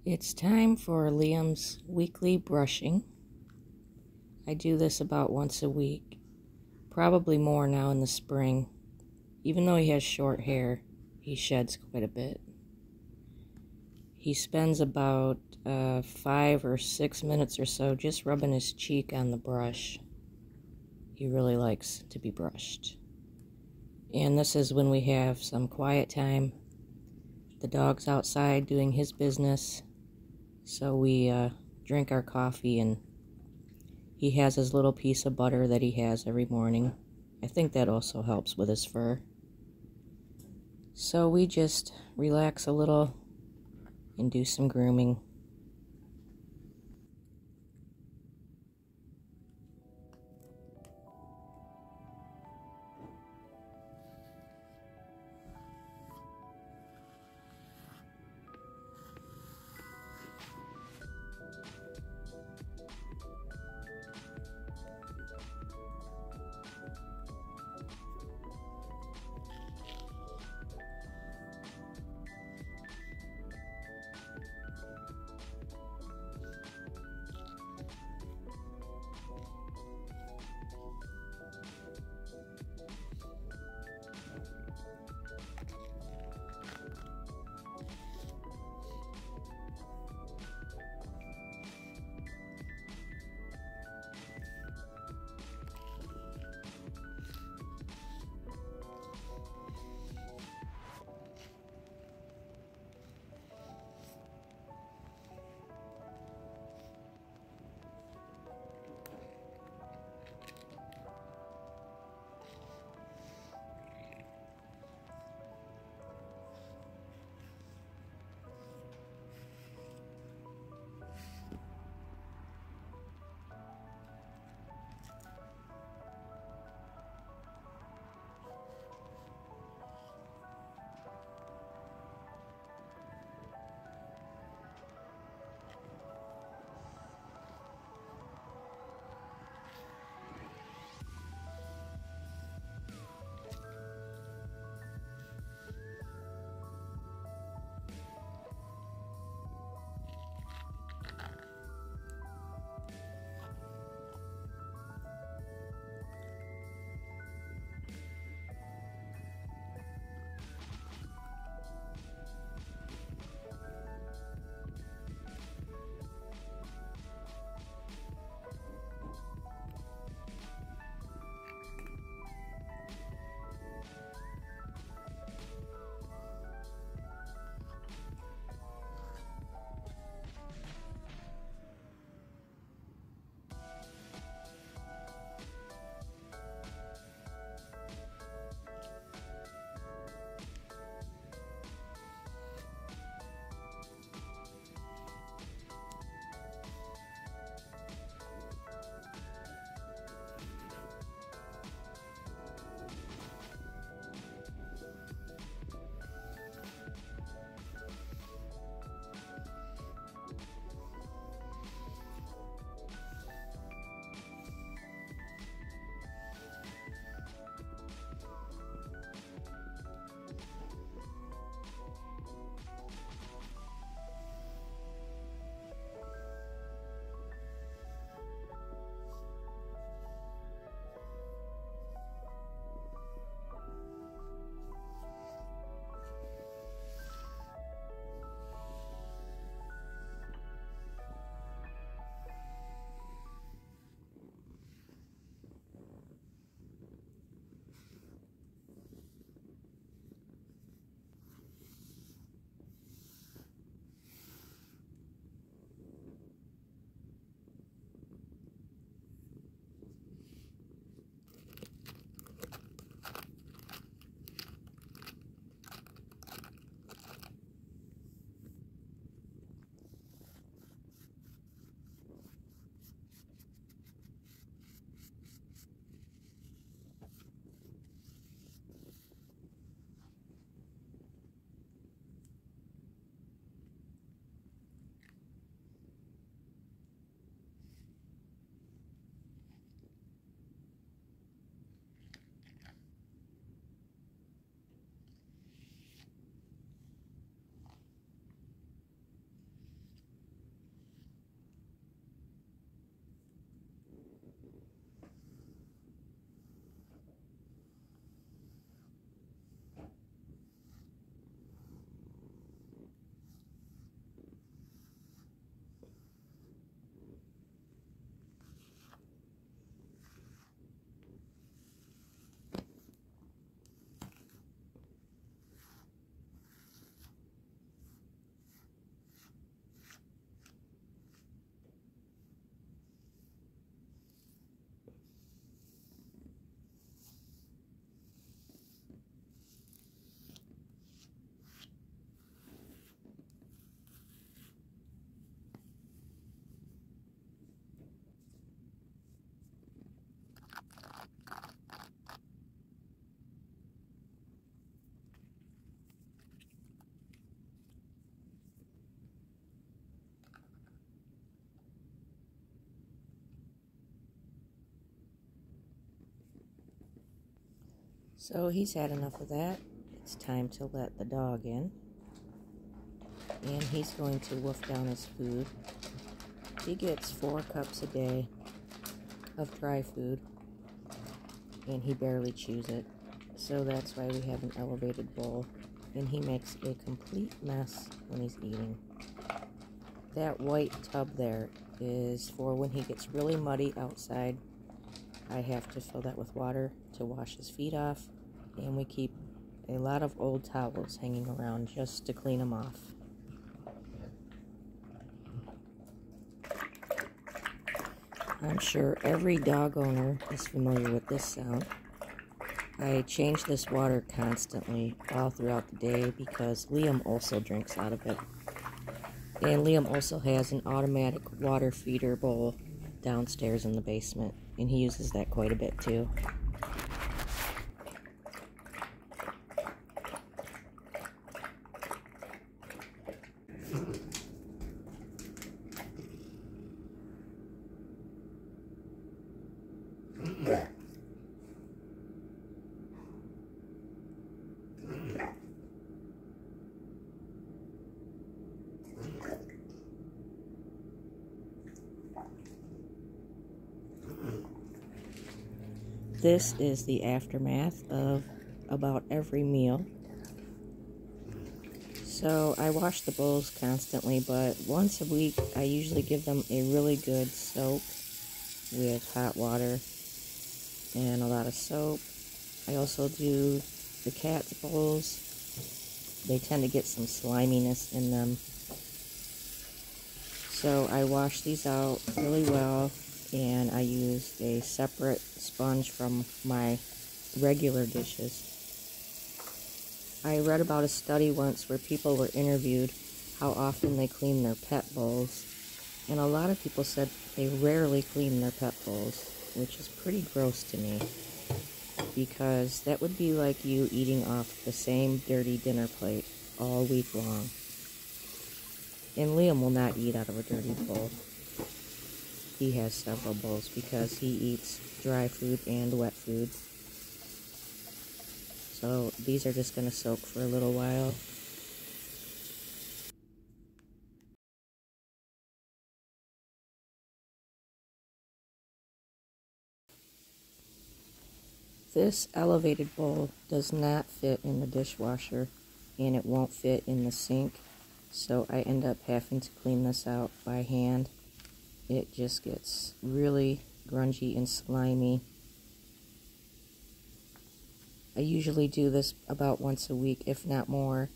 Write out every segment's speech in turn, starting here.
It's time for Liam's weekly brushing. I do this about once a week, probably more now in the spring. Even though he has short hair, he sheds quite a bit. He spends about 5 or 6 minutes or so just rubbing his cheek on the brush. He really likes to be brushed. And this is when we have some quiet time. The dog's outside doing his business. So we drink our coffee, and he has his little piece of butter that he has every morning. I think that also helps with his fur. So we just relax a little and do some grooming. So he's had enough of that. It's time to let the dog in. And he's going to wolf down his food. He gets 4 cups a day of dry food, and he barely chews it. So that's why we have an elevated bowl, and he makes a complete mess when he's eating. That white tub there is for when he gets really muddy outside. I have to fill that with water to wash his feet off, and we keep a lot of old towels hanging around just to clean them off. I'm sure every dog owner is familiar with this sound. I change this water constantly all throughout the day because Liam also drinks out of it. And Liam also has an automatic water feeder bowl downstairs in the basement, and he uses that quite a bit too. This is the aftermath of about every meal. So I wash the bowls constantly, but once a week I usually give them a really good soak with hot water and a lot of soap. I also do the cat's bowls. They tend to get some sliminess in them. So I wash these out really well, and I use a separate sponge from my regular dishes. I read about a study once where people were interviewed how often they clean their pet bowls, and a lot of people said they rarely clean their pet bowls, which is pretty gross to me, because that would be like you eating off the same dirty dinner plate all week long. And Liam will not eat out of a dirty bowl. He has several bowls because he eats dry food and wet food. So these are just going to soak for a little while. This elevated bowl does not fit in the dishwasher, and it won't fit in the sink, so I end up having to clean this out by hand. It just gets really grungy and slimy. I usually do this about once a week, if not more,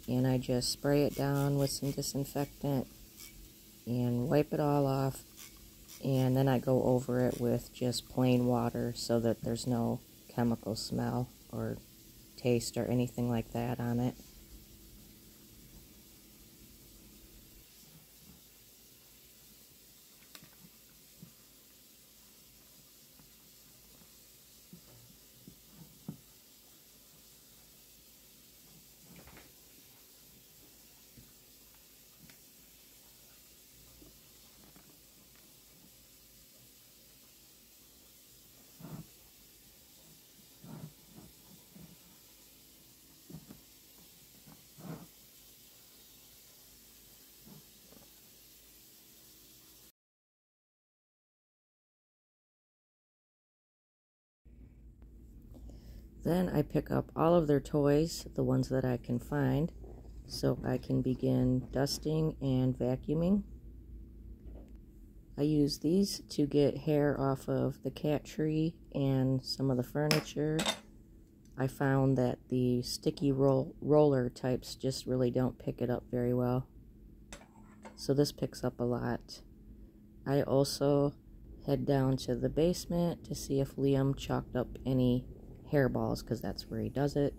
and I just spray it down with some disinfectant and wipe it all off, and then I go over it with just plain water so that there's no chemical smell or taste or anything like that on it. Then I pick up all of their toys, the ones that I can find, so I can begin dusting and vacuuming. I use these to get hair off of the cat tree and some of the furniture. I found that the sticky roller types just really don't pick it up very well. So this picks up a lot. I also head down to the basement to see if Liam chalked up any hairballs, because that's where he does it.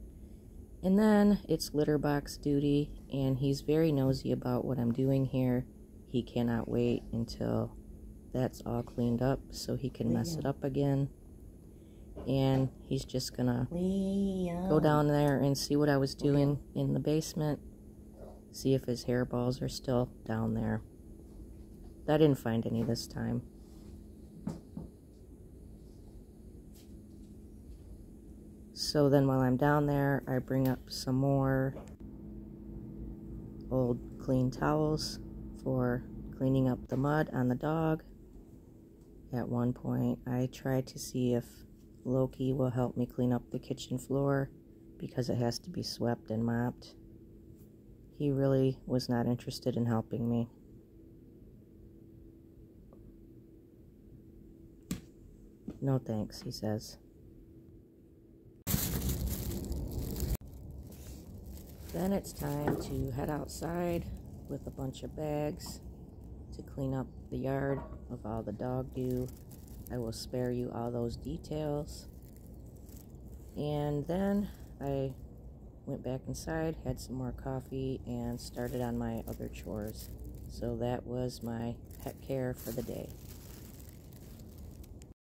And then it's litter box duty, and he's very nosy about what I'm doing here. He cannot wait until that's all cleaned up so he can mess it up again. And he's just gonna go down there and see what I was doing in the basement, see if his hairballs are still down there. I didn't find any this time. So then while I'm down there, I bring up some more old clean towels for cleaning up the mud on the dog. At one point, I tried to see if Loki will help me clean up the kitchen floor because it has to be swept and mopped. He really was not interested in helping me. No thanks, he says. Then it's time to head outside with a bunch of bags to clean up the yard of all the dog doo. I will spare you all those details. And then I went back inside, had some more coffee, and started on my other chores. So that was my pet care for the day.